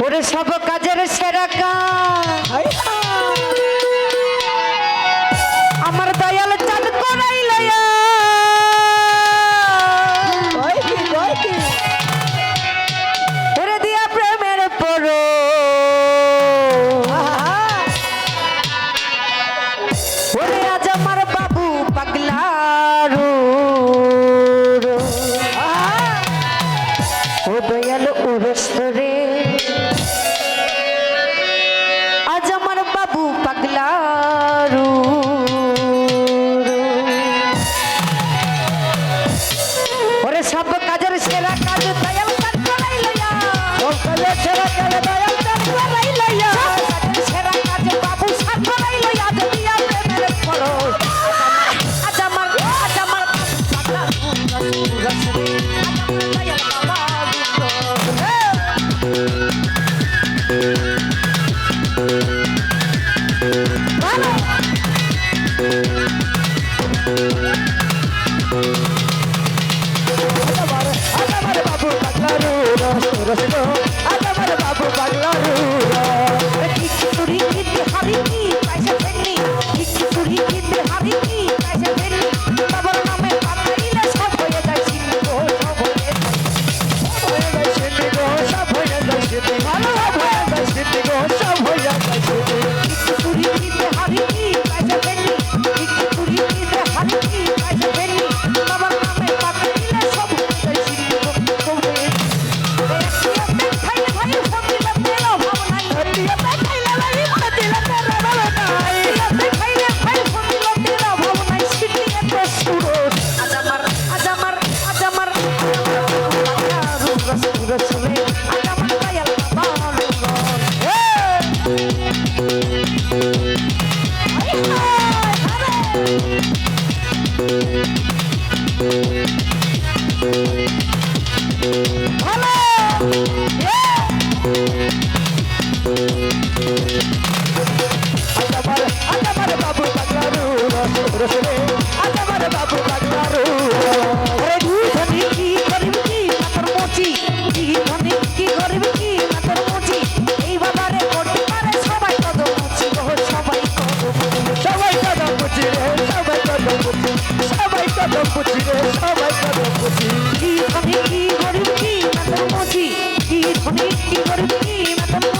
ওরে সব কাজের সেরা কাজ আমার দয়াল চাঁদ করাইল ওরে দিয়া প্রেমের পরো ওরে আজ আমার বাবু পাগলারু ও দয়াল ওরস্তরে আজ আমার বাবু পাগলারু ওরে সব কাজের সেরা কাজ দয়াল চাঁদ করাইল সব কাজের সেরা কাজ দয়াল চাঁদ করাইল সেরা কাজ বাবু চাঁদ করাইল আজ দিয়া প্রেমের পরো আজ আমার পাগলারু রসরে দয়াল বাবা বাবু পাগলারু চুরি কিনতে হাবি কি পয়সা ফেলনি চুরি কিনতে হাবি কি পয়সা ফেলনি বাবার নামে পাঠাইলে সব হয়ে যায় সিন্ধু সব হয়ে যায় সিন্ধু সব হয়ে যায় সিন্ধু ভালো হয়ে যায় সিন্ধু সব হয়ে যায় সিন্ধু চুরি কিনতে হাবি কি পয়সা ফেলনি চুরি কিনতে হাবি কি পয়সা ফেলনি বাবার নামে পাঠাইলে সব হয়ে যায় সিন্ধু সব হয়ে বাবু পাগলারু রে ধনী কি গরিব কি মাতর মোচি কি ধনী কি গরিব কি মাতর মোচি এই বাবারে করতে পারে সবাই কদম মুচি গো সবাই কদম মুচি রে সবাই কদম মুচি সবাই কদম মুচি রে সবাই কদম মুচি কি ধনী কি গরিব কি মাতর মোচি কি ধনী কি গরিব কি মাতর